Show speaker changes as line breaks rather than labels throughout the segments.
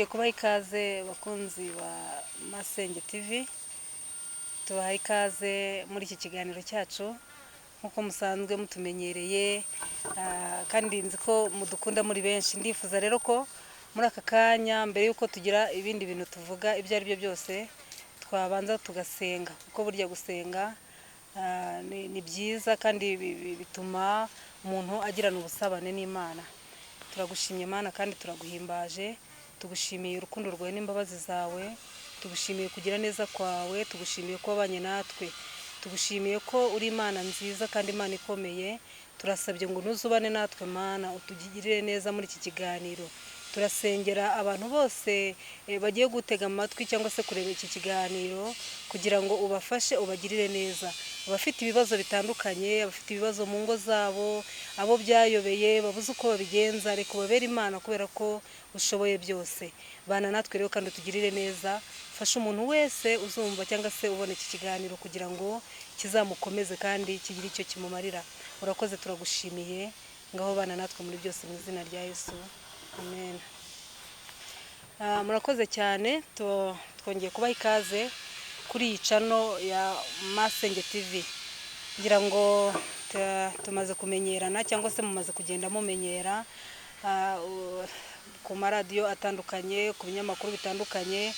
twongeye kubaha ikaze bakunzi ba Masenge TV, tubaha ikaze muri iki kiganiro cyacu nkuko musanzwe mutumenyereye, kandi nzi ko mudukunda muri benshi. Ndifuza rero ko muri aka kanya mbere yuko tugira ibindi bintu tuvuga ibyo ari byo byose, twabanza tugasenga, kuko burya gusenga ni byiza kandi bituma umuntu agirana ubusabane n'Imana. Turagushimye Mana kandi turaguhimbaje, tugushimiye urukundo rwawe n'imbabazi zawe, tugushimiye kugira neza kwawe, tugushimiye ko wabanye natwe, tugushimiye ko uri Imana nziza kandi Imana ikomeye. Turasabye ngo ntuzubane natwe Mana, utugirire neza muri iki kiganiro. Turasengera abantu bose bagiye gutega amatwi cyangwa se kureba iki kiganiro, kugira ngo ubafashe ubagirire neza. Abafite ibibazo bitandukanye, abafite ibibazo mu ngo zabo, abo byayobeye babuze uko babigenza, reka ubabere Imana kubera ko ushoboye byose. Bana natwe rero kandi utugirire neza, fasha umuntu wese uzumva cyangwa se ubona iki kiganiro kugira ngo kizamukomeze kandi kigire icyo kimumarira. Urakoze, turagushimiye, ngaho bana natwe muri byose mu izina rya Yesu, amen. Murakoze cyane, twongeye kubaha ikaze kuri iyi channel ya Masenge TV. Ngira ngo tumaze kumenyerana cyangwa se mumaze kugenda mumenyera ku maradiyo atandukanye, ku binyamakuru bitandukanye.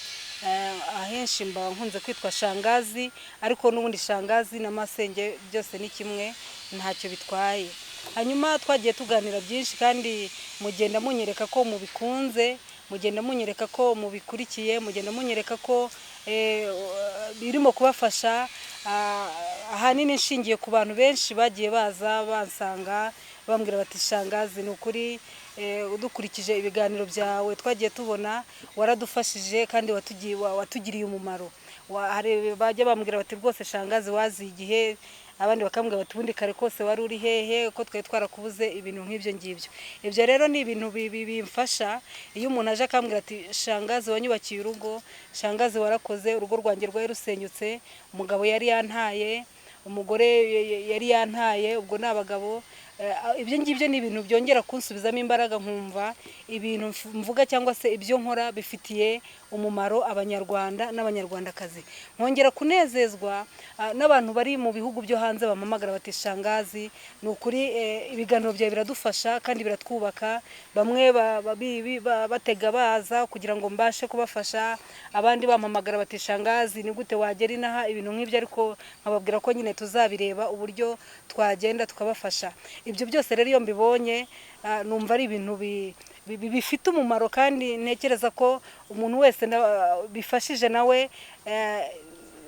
Ahenshi mba nkunze kwitwa Shangazi, ariko n'ubundi Shangazi na Masenge byose ni kimwe, ntacyo bitwaye. Hanyuma twagiye tuganira byinshi kandi mugenda munyereka ko mubikunze, mugenda munyereka ko mubikurikiye, mugenda munyereka ko birimo kubafasha. Ahanini nshingiye ku bantu benshi bagiye baza bansanga bambwira bati Shangazi, ni ukuri udukurikije ibiganiro byawe twagiye tubona waradufashije kandi watugiriye umumaro. Bajya bambwira bati rwose Shangazi wazi igihe, abandi bakambwira bati ubundi kare kose wari uri hehe ko twe twarakubuze, ibintu nk'ibyo ngibyo. Ibyo rero ni ibintu bimfasha. Iyo umuntu aje akambwira ati Shangazi wanyubakiye urugo, Shangazi warakoze, urugo rwanjye rwari rusenyutse, umugabo yari yantaye, umugore yari yantaye, ubwo n'abagabo. Ibyo ngibyo ni ibintu byongera kunsubizamo imbaraga, nkumva ibintu mvuga cyangwa se ibyo nkora bifitiye umumaro abanyarwanda n'abanyarwandakazi. Nkongera kunezezwa n'abantu bari mu bihugu byo hanze bamamagara bati Shangazi, ni ukuri ibiganiro byawe biradufasha kandi biratwubaka. Bamwe batega baza kugira ngo mbashe kubafasha, abandi bamamagara bati Shangazi ni gute wagera inaha, ibintu nk'ibyo. Ariko nkababwira ko nyine tuzabireba uburyo twagenda tukabafasha. Ibyo byose rero iyo mbibonye numva ari ibintu bifite umumaro, kandi ntekereza ko umuntu wese bifashije nawe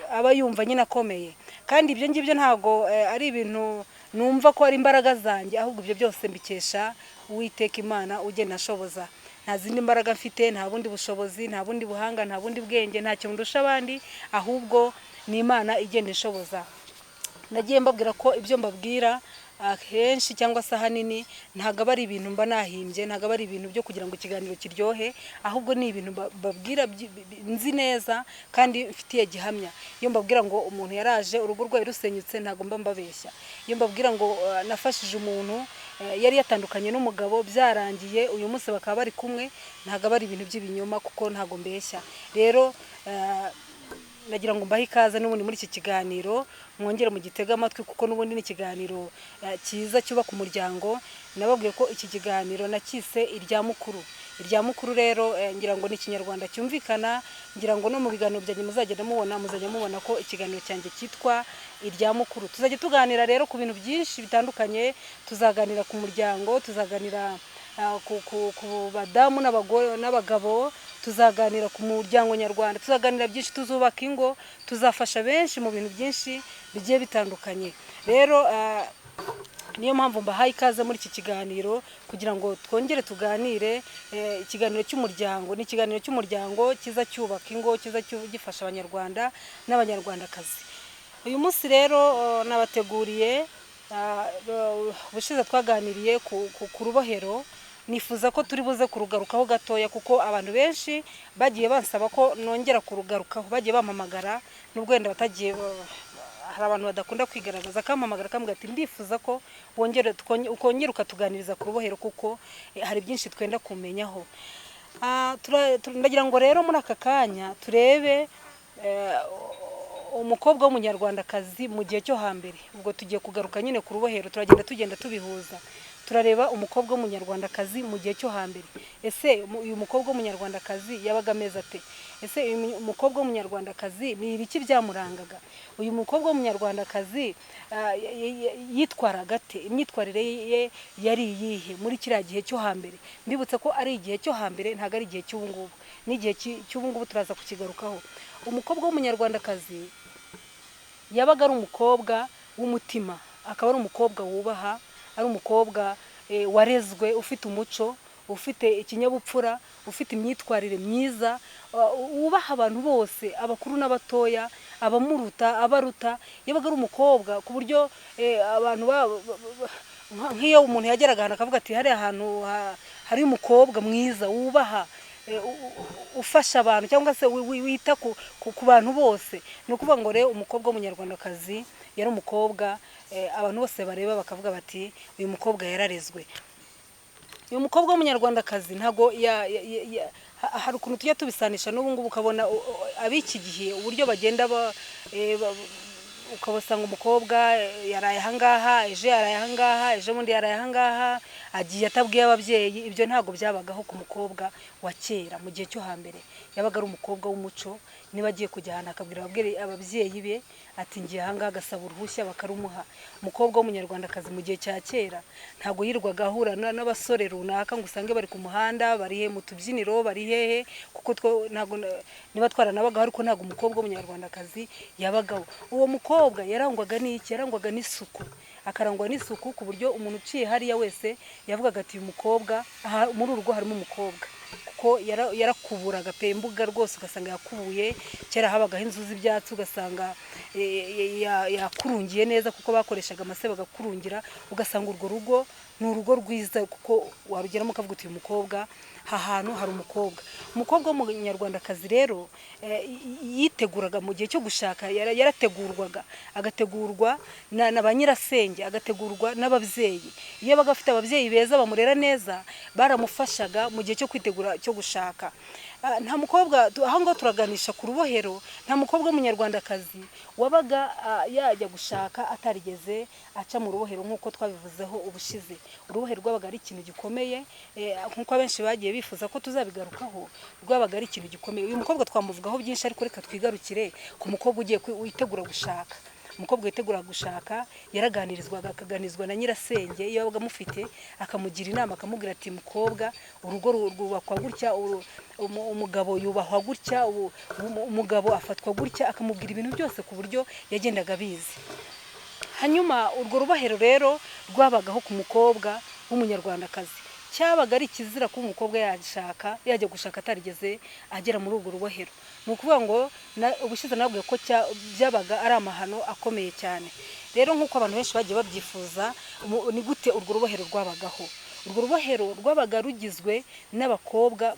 aba yumva nyine akomeye. Kandi ibyo ngibyo ntago ari ibintu numva ko ari imbaraga zanjye, ahubwo ibyo byose mbikesha Uwiteka Imana ugenda ashoboza. Nta zindi mbaraga mfite, nta bundi bushobozi, nta bundi buhanga, nta bundi bwenge, ntacyo ndusha abandi, ahubwo ni Imana igenda ishoboza. Nagiye mbabwira ko ibyo mbabwira akenshi cyangwa se ahanini ntago ari ibintu mba nahimbye, ntago ari ibintu byo kugira ngo ikiganiro kiryohe, ahubwo ni ibintu babwira nzi neza kandi mfitiye gihamya. Iyo mbabwira ngo umuntu yaraje urugo rwawe rusenyutse, ntago mba mbabeshya. Iyo mbabwira ngo nafashije umuntu yari yatandukanye n'umugabo byarangiye uyu munsi bakaba bari kumwe, ntago ari ibintu by'ibinyoma, kuko ntago mbeshya. Rero nagira ngo mbahe ikaze n'ubundi muri iki kiganiro, mwongere mu gitega amatwi, kuko n'ubundi ni ikiganiro cyiza cyubaka umuryango. Nababwiye ko iki kiganiro nakise irya mukuru. Irya mukuru rero ngira ngo ni Ikinyarwanda cyumvikana, ngira ngo no mu biganiro byanjye muzajya mubona ko ikiganiro cyanjye cyitwa irya mukuru. Tuzajya tuganira rero ku bintu byinshi bitandukanye, tuzaganira ku muryango, tuzaganira ku badamu n'abagabo, tuzaganira ku muryango nyarwanda, tuzaganira byinshi, tuzubaka ingo, tuzafasha benshi mu bintu byinshi bigiye bitandukanye. Rero niyo mpamvu mbahaye ikaze muri iki kiganiro, kugira ngo twongere tuganire. Ikiganiro cy'umuryango ni ikiganiro cy'umuryango kiza cyubaka ingo, kiza gifasha abanyarwanda n'abanyarwandakazi. Uyu munsi rero nabateguriye, ubushize twaganiriye ku rubohero. Nifuza ko turi buze kurugarukaho gatoya, kuko abantu benshi bagiye bansaba ko nongera kurugarukaho, bagiye bampamagara, nubwo wenda batagiye, hari abantu badakunda kwigaragaza, akampamagara akambwira ati ndifuza ko ukongera ukatuganiriza ku rubohero, kuko hari byinshi twenda kumenyaho. ndagira ngo rero muri aka kanya turebe umukobwa w'umunyarwandakazi mu gihe cyo hambere. Ubwo tugiye kugaruka nyine ku rubohero, tugenda tubihuza. Turareba umukobwa w'umunyarwandakazi mu gihe cyo hambere. Ese uyu mukobwa w'umunyarwandakazi yabaga ameze ate? Ese uyu mukobwa w'umunyarwandakazi ni ibiki byamurangaga? Uyu mukobwa w'umunyarwandakazi yitwaraga ate? Imyitwarire ye yari iyihe muri kiriya gihe cyo hambere? Mbibutse ko ari igihe cyo hambere, ntabwo ari igihe cy'ubu ngubu. N'igihe cy'ubu ngubu turaza kukigarukaho. Umukobwa w'umunyarwandakazi yabaga ari umukobwa w'umutima, akaba ari umukobwa wubaha, ari umukobwa warezwe, ufite umuco, ufite ikinyabupfura, ufite imyitwarire myiza, wubaha abantu bose, abakuru n'abatoya, abamuruta, abaruta. Yabaga ari umukobwa ku buryo abantu nk'iyo umuntu yageraga ahantu akavuga ati hari ahantu hari umukobwa mwiza wubaha, ufasha abantu cyangwa se wita ku bantu bose. Ni ukuvuga ngo rero umukobwa w'umunyarwandakazi yari umukobwa abantu bose bareba bakavuga bati uyu mukobwa yararezwe. Uyu mukobwa w'umunyarwandakazi ntago hari ukuntu tujya tubisanisha n'ubu ngubu, ukabona ab'iki gihe uburyo bagenda ukabasanga umukobwa yaraye ahangaha, ejo yaraye ahangaha, ejo bundi yaraye ahangaha, agiye atabwiye ababyeyi. Ibyo ntabwo byabagaho ku mukobwa wa kera. Mu gihe cyo hambere yabaga ari umukobwa w'umuco, niba agiye kujya ahantu akabwira ababyeyi be ati ngiye ahangaha, agasaba uruhushya bakarumuha. Umukobwa w'umunyarwandakazi mu gihe cya kera ntabwo yirwaga ahura n'abasore runaka ngo usange bari ku muhanda, bari he mu tubyiniro, bari hehe, kuko ntabwo niba twaranabagaho, ariko ntabwo umukobwa w'umunyarwandakazi yabagaho. Uwo mukobwa yarangwaga n'iki? Yarangwaga n'isuku, akarangwa n'isuku ku buryo umuntu uciye hariya wese yavugaga ati uyu mukobwa, muri urugo harimo umukobwa, kuko yarakuburaga pe, imbuga rwose ugasanga yakubuye. Kera habagaho inzu z'ibyatsi ugasanga yakurungiye neza, kuko bakoreshaga amase bagakurungira, ugasanga urwo rugo ni urugo rwiza, kuko warugeramo ukavuga uti uyu mukobwa, aha hantu hari umukobwa. Umukobwa w'umunyarwandakazi rero yiteguraga mu gihe cyo gushaka, yarategurwaga, agategurwa na ba nyirasenge, agategurwa n'ababyeyi. Iyo baga afite ababyeyi beza bamurera neza, baramufashaga mu gihe cyo kwitegura cyo gushaka. Nta mukobwa, aha ngaho turaganisha ku rubohero, nta mukobwa w'umunyarwandakazi wabaga yajya gushaka atarigeze aca mu rubohero, nk'uko twabivuzeho ubushize. Urubohero rwabaga ari ikintu gikomeye, nk'uko abenshi bagiye bifuza ko tuzabigarukaho, rwabaga ari ikintu gikomeye. Uyu mukobwa twamuvugaho byinshi, ariko reka twigarukire ku mukobwa ugiye witegura gushaka. Umukobwa witegura gushaka yaraganirizwaga, akaganizwa na nyirasenge. Iyo yabaga amufite akamugira inama, akamubwira ati mukobwa, urugo rwubakwa gutya, umugabo yubahwa gutya, umugabo afatwa gutya, akamubwira ibintu byose ku buryo yagendaga abizi. Hanyuma urwo rubohero rero rwabagaho ku mukobwa w'umunyarwandakazi. Cyabaga ari ikizira ko umukobwa yajya gushaka atarigeze agera muri urwo rubohero. Ni ukuvuga ngo ubushize nabwiye ko byabaga ari amahano akomeye cyane. Rero nk'uko abantu benshi bagiye babyifuza, ni gute urwo rubohero rwabagaho? Urwo rubohero rwabaga rugizwe n'abakobwa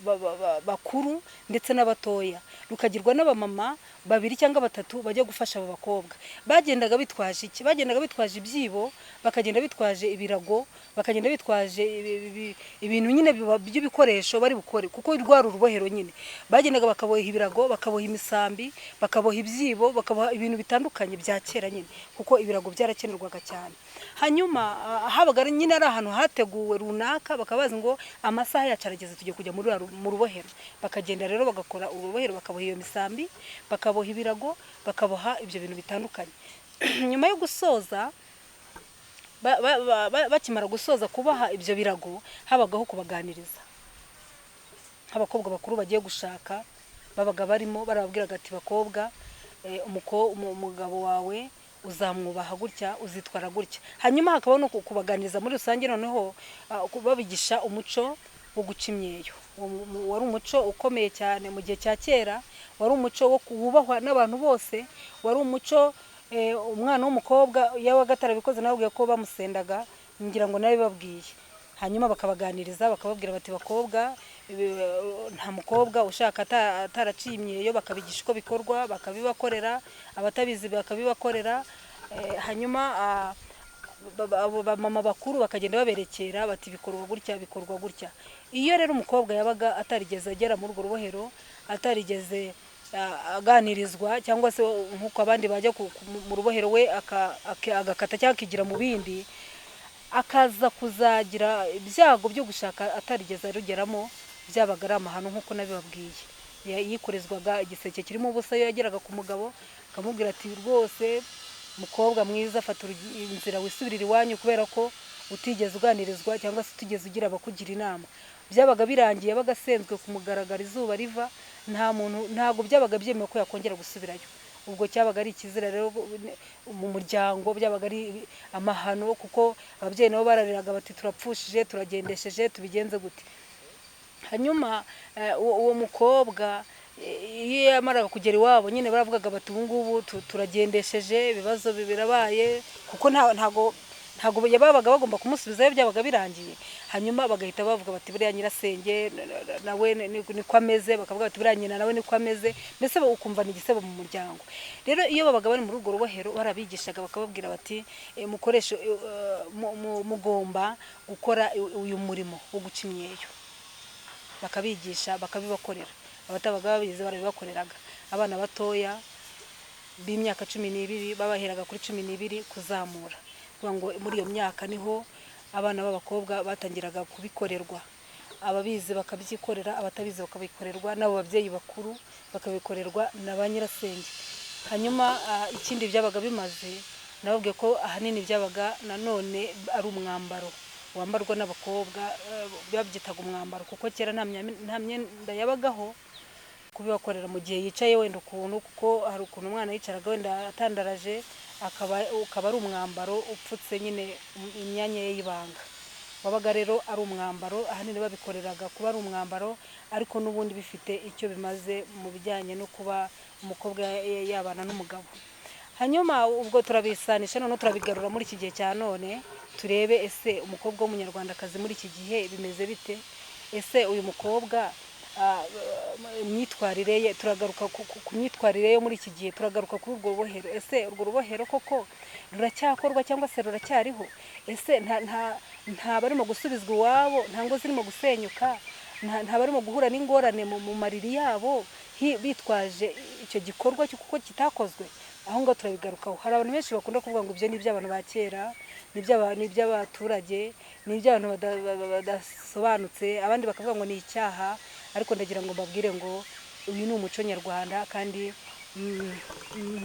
bakuru ndetse n'abatoya, rukagirwa n'abamama babiri cyangwa batatu bajya gufasha abo bakobwa. Bagendaga bitwaje iki? Bagendaga bitwaje ibyibo, bakagenda bitwaje ibirago, bakagenda bitwaje ibintu nyine by'ibikoresho bari bukore, kuko rwari urubohero nyine. Bagendaga bakaboha ibirago, bakaboha imisambi, bakaboha ibyibo, bakaboha ibintu bitandukanye bya kera nyine, kuko ibirago byarakenerwaga cyane. Hanyuma habaga nyine ari ahantu hateguwe runaka, bakabaza ngo amasaha yacu arageze tugiye kujya mu rubohero. Bakagenda rero bagakora urubohero, bakaboha iyo misambi, bakaboha ibirago, bakaboha ibyo bintu bitandukanye. Nyuma yo gusoza, bakimara gusoza kubaha ibyo birago, habagaho kubaganiriza. Abakobwa bakuru bagiye gushaka babaga barimo barababwiraga ati bakobwa, umugabo wawe uzamwubaha gutya, uzitwara gutya. Hanyuma hakaba no kubaganiriza muri rusange, noneho babigisha umuco wo guca imyeyo. Wari umuco ukomeye cyane mu gihe cya kera, wari umuco wo wubahwa n'abantu bose, wari umuco umwana w'umukobwa yabaga atarabikoze nababwiye ko bamusendaga, ngira ngo nawe babwiye. Hanyuma bakabaganiriza, bakababwira bati bakobwa, nta mukobwa ushaka ataraciye imyeyo, bakabigisha uko bikorwa, bakabibakorera, abatabizi bakabibakorera. Hanyuma abo bamama bakuru bakagenda baberekera bati bikorwa gutya bikorwa gutya. Iyo rero umukobwa yabaga atarigeze agera muri urwo rubohero, atarigeze aganirizwa cyangwa se nkuko abandi bajya mu rubohero we agakata cyangwa akigira mu bindi, akaza kuzagira ibyago byo gushaka atarigeze arugeramo, byabaga ari amahano nkuko nabibabwiye. Yikorezwaga igiseke kirimo ubusa. Iyo yageraga ku mugabo akamubwira ati rwose mukobwa mwiza, fata inzira wisubirira iwanyu kubera ko utigeze uganirizwa cyangwa se utigeze ugira abakugira inama. Byabaga birangiye yabaga asenzwe kumugaragara izuba riva, ntago byabaga byemewe ko yakongera gusubirayo. Ubwo cyabaga ari ikizira rero mu muryango, byabaga ari amahano kuko ababyeyi nabo barariraga bati turapfushije, turagendesheje, tubigenze gute. Hanyuma uwo mukobwa iyo yamaraga kugera iwabo nyine baravugaga bati ubu ngubu turagendesheje, ibibazo birabaye, kuko ntago yababaga bagomba kumusubizayo, byabaga birangiye. Hanyuma bagahita bavuga bati buriya nyirasenge nawe niko ameze, bakavuga bati buriya nyina nawe niko ameze, mbese ukumva ni igisebo mu muryango. Rero iyo babaga bari muri urwo rubohero barabigishaga bakababwira bati mukoreshe mugomba gukora uyu murimo wo guca imyeyo, bakabigisha bakabibakorera. Abatabaga babizi barabibakoreraga. Abana batoya b'imyaka 12 babaheraga kuri 12 kuzamura, ngo muri iyo myaka niho abana b'abakobwa batangiraga kubikorerwa. Ababizi bakabyikorera, abatabizi bakabikorerwa, nabo babyeyi bakuru bakabikorerwa na ba nyirasenge. Hanyuma ikindi byabaga bimaze, nababwiye ko ahanini byabaga nanone ari umwambaro wambarwa n'abakobwa, babyitaga umwambaro kuko kera nta myenda yabagaho. Kubibakorera mu gihe yicaye wenda ukuntu, kuko hari ukuntu umwana yicaraga wenda atandaraje, ukaba ari umwambaro upfutse nyine imyanya ye y'ibanga. Wabaga rero ari umwambaro, ahanini babikoreraga kuba ari umwambaro, ariko n'ubundi bifite icyo bimaze mu bijyanye no kuba umukobwa yabana n'umugabo. Hanyuma ubwo turabisanisha none turabigarura muri iki gihe cya none, turebe ese umukobwa w'umunyarwandakazi muri iki gihe bimeze bite. Ese uyu mukobwa imyitwarire ye, turagaruka ku myitwarire yo muri iki gihe, turagaruka kuri urwo rubohero. Ese urwo rubohero koko ruracyakorwa cyangwa se ruracyariho? Ese nta barimo gusubizwa iwabo, nta ngo zirimo gusenyuka, nta barimo guhura n'ingorane mu mariri yabo bitwaje icyo gikorwa kuko kitakozwe? Aho ngo turabigarukaho. Hari abantu benshi bakunda kuvuga ngo ibyo ni iby'abantu ba kera, ni iby'abaturage, ni iby'abantu badasobanutse, abandi bakavuga ngo ni icyaha. Ariko ndagira ngo mbabwire ngo uyu ni umuco nyarwanda, kandi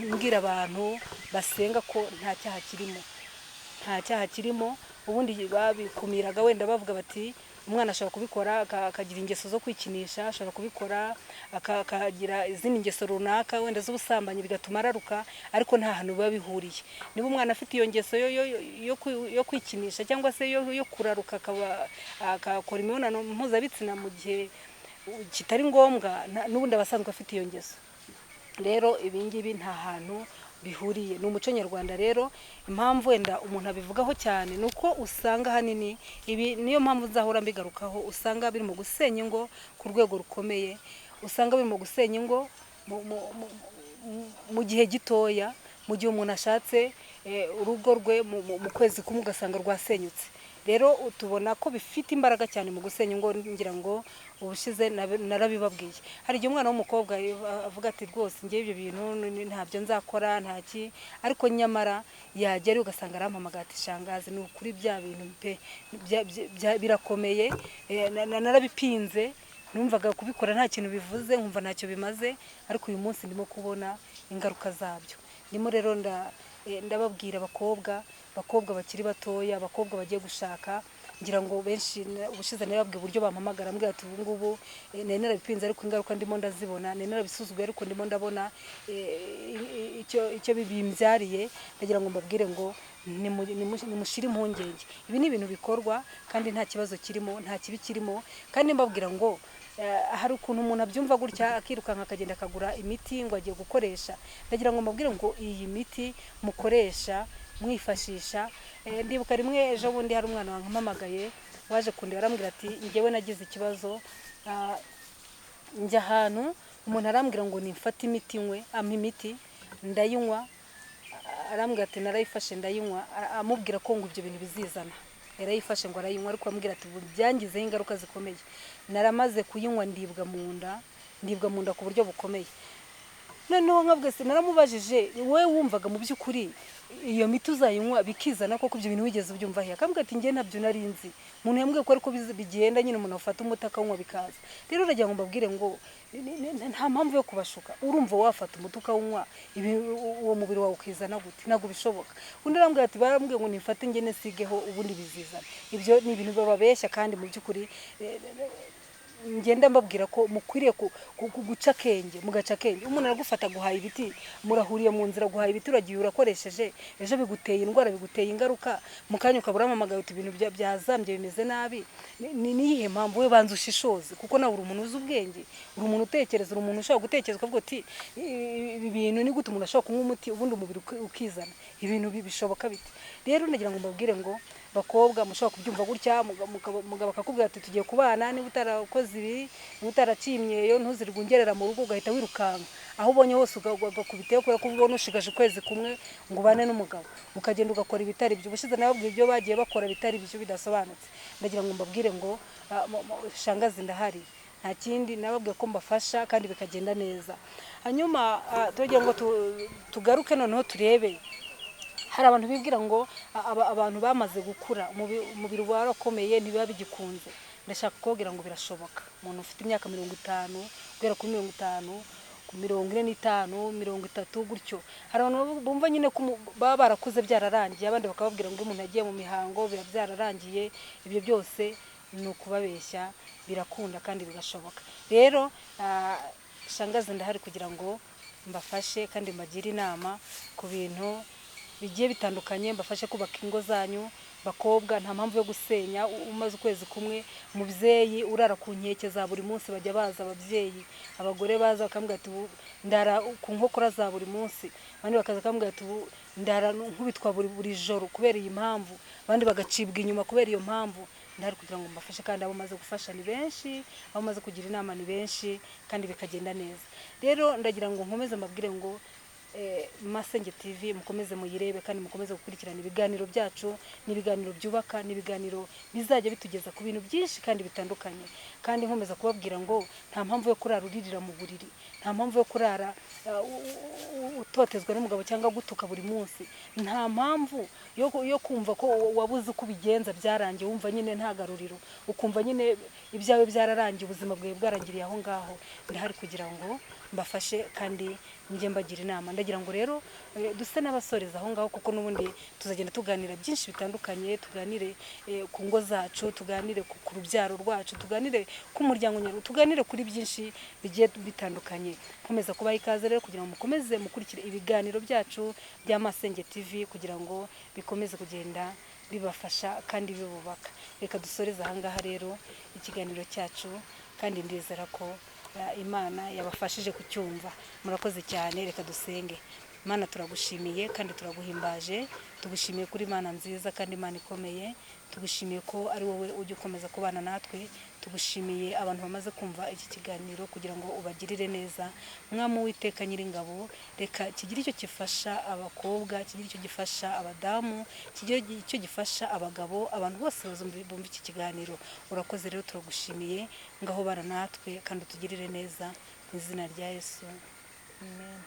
mbwira abantu basenga ko nta cyaha kirimo, nta cyaha kirimo. Ubundi babikumiraga wenda bavuga bati umwana ashobora kubikora akagira ingeso zo kwikinisha, ashobora kubikora akagira izindi ngeso runaka wenda z'ubusambanyi bigatuma araruka, ariko nta hantu biba bihuriye. Niba umwana afite iyo ngeso yo kwikinisha cyangwa se yo kuraruka akakora imibonano mpuzabitsina mu gihe kitari ngombwa, n'ubundi abasanzwe afite iyo ngeso. Rero ibingibi nta hantu bihuriye, ni umuco nyarwanda. Rero impamvu wenda umuntu abivugaho cyane nuko usanga hanini ibi, niyo mpamvu nzahora mbigarukaho, usanga birimo gusenya ingo ku rwego rukomeye, usanga birimo gusenya ingo mu gihe gitoya, mu gihe umuntu ashatse urugo rwe mu kwezi kumwe ugasanga rwasenyutse. Rero tubona ko bifite imbaraga cyane mu gusenya ingo. Ngira ngo ubushize narabibabwiye, hari igihe umwana w'umukobwa avuga ati rwose ngiye ibyo bintu ntabyo nzakora ntaki, ariko nyamara yagera ugasanga arampamagara ati shangazi ni ukuri bya bintu pe birakomeye, narabipinze, numvaga kubikora nta kintu bivuze, nkumva ntacyo bimaze, ariko uyu munsi ndimo kubona ingaruka zabyo. Ndimo rero ndababwira abakobwa bakiri batoya, abakobwa bagiye gushaka, ngira ngo benshi ubushize nababwiye uburyo bampamagara mbwira ati ubu ngubu nari narabipinze ariko ingaruka ndimo ndazibona, nari narabisuzuguye ariko ndimo ndabona icyo bibimbyariye. Ndagira ngo mbabwire ngo nimushire impungenge, ibi ni ibintu bikorwa kandi nta kibazo kirimo, nta kibi kirimo. Kandi mbabwira ngo hari ukuntu umuntu abyumva gutya akirukanka akagenda akagura imiti ngo agiye gukoresha. Ndagira ngo mbabwire ngo iyi miti mukoresha mwifashisha, ndibuka rimwe ejo bundi hari umwana wampamagaye waje kundeba arambwira ati ngewe nagize ikibazo, njya ahantu umuntu arambwira ngo nimfate imiti nywe, ampa imiti ndayinywa, arambwira ati narayifashe ndayinywa, amubwira ko ngo ibyo bintu bizizana. Yarayifashe ngo arayinywa, ariko amubwira ati byangizeho ingaruka zikomeye. Naramaze kuyinywa ndibwa mu nda ku buryo bukomeye. Noneho nkabwe se naramubajije, we wumvaga mu by'ukuri iyo miti uzayinywa bikizana koko ibyo bintu wigeze ubyumva he? Akambwira ati njye ntabyo nari nzi. Umuntu yambwiye ko ariko bigenda nyine umuntu afata umuti akawunywa bikaza. Rero uragira ngo mbabwire ngo nta mpamvu yo kubashuka. Urumva wafata umuti ukawunywa uwo mubiri wawe ukizana gute? Ntabwo bishoboka. Undi arambwira ati barambwiye ngo nifate njye nesigeho ubundi bizizana. Ibyo ni ibintu bababeshya, kandi mu by'ukuri ngenda mbabwira ko mukwiriye guca akenge, mugaca akenge. Umuntu aragufata guhaye ibiti, murahuriye mu nzira guhaye ibiti, uragiye urakoresheje, ejo biguteye indwara, biguteye ingaruka, mukanya ukaburamo amagara uti ibintu byazambye bimeze nabi. Niyihe mpamvu? We banza ushishoze, kuko nawe uri umuntu uzi ubwenge, uri umuntu utekereza, uri umuntu ushobora gutekereza ukavuga uti ibi bintu ni gute umuntu ashobora kunywa umuti ubundi umubiri ukizana? Ibintu bishoboka bite? Rero ndagira ngo mbabwire ngo bakobwa mushobora kubyumva gutya, mugabo akakubwira ati tugiye kubana, niba utarakoze ibi, niba utaracimyeyo, ntuzirwungerera mu rugo ugahita wirukanka aho ubonye hose ugakubiteyo, kubera ko ubona ushigaje ukwezi kumwe ngo ubane n'umugabo, ukagenda ugakora ibitari byo. Ubushize nababwiye ibyo bagiye bakora bitari byo bidasobanutse. Ndagira ngo mbabwire ngo shangazi ndahari, nta kindi nababwiye ko mbafasha kandi bikagenda neza. Hanyuma tugira ngo tugaruke noneho turebe, hari abantu bibwira ngo abantu bamaze gukura umubiri warakomeye ntibiba bigikunze. Ndashaka kubabwira ngo birashoboka. Umuntu ufite imyaka 50 kugera kuri 50, 45, 30 gutyo, hari abantu bumva nyine ko baba barakuze byararangiye, abandi bakababwira ngo umuntu yagiye mu mihango biba byararangiye. Ibyo byose ni ukubabeshya, birakunda kandi bigashoboka. Rero shangazi ndahari kugira ngo mbafashe kandi mbagire inama ku bintu bigiye bitandukanye, mbafashe kubaka ingo zanyu. Bakobwa, nta mpamvu yo gusenya. Umaze ukwezi kumwe mubyeyi urara ku nkeke za buri munsi, bajya baza ababyeyi, abagore baza bakambwira ati ndara ku nkokora za buri munsi, abandi bakaza bakambwira ati ndara nkubitwa buri joro kubera iyi mpamvu, abandi bagacibwa inyuma kubera iyo mpamvu. Ndahari kugira ngo mbafashe, kandi abo maze gufasha ni benshi, abo maze kugira inama ni benshi, kandi bikagenda neza. Rero ndagira ngo nkomeze mbabwire ngo Masenge TV mukomeze muyirebe, kandi mukomeze gukurikirana ibiganiro byacu. Ni ibiganiro byubaka, ni ibiganiro bizajya bitugeza ku bintu byinshi kandi bitandukanye. Kandi nkomeza kubabwira ngo nta mpamvu yo kurara uririra mu buriri, nta mpamvu yo kurara utotezwa n'umugabo cyangwa gutuka buri munsi, nta mpamvu yo kumva ko wabuze uko ubigenza byarangiye, wumva nyine nta garuriro, ukumva nyine ibyawe byararangiye, ubuzima bwawe bwarangiriye aho ngaho. Ndahari kugira ngo mbafashe kandi njye mbagira inama. Ndagira ngo rero duse n'abasoreza aho ngaho, kuko n'ubundi tuzagenda tuganira byinshi bitandukanye, tuganire ku ngo zacu, tuganire ku rubyaro rwacu, tuganire ku muryango nyarwanda, tuganire kuri byinshi bigiye bitandukanye. Nkomeza kubaha ikaze rero kugira ngo mukomeze mukurikire ibiganiro byacu bya Masenge TV, kugira ngo bikomeze kugenda bibafasha kandi bibubaka. Reka dusoreze aha ngaha rero ikiganiro cyacu, kandi ndizera ko Imana yabafashije kucyumva. Murakoze cyane. Reka dusenge. Mana, turagushimiye kandi turaguhimbaje, tugushimiye kuri Imana nziza kandi Imana ikomeye. Tugushimiye ko ari wowe ujye ukomeza kubana natwe. Tugushimiye abantu bamaze kumva iki kiganiro kugira ngo ubagirire neza. Mwami w'Iteka Nyiringabo, reka kigire icyo gifasha abakobwa, kigire icyo gifasha abadamu, kigire icyo gifasha abagabo, abantu bose bumva iki kiganiro. Urakoze rero, turagushimiye. Ngaho bana natwe kandi utugirire neza, mu izina rya Yesu. Amen.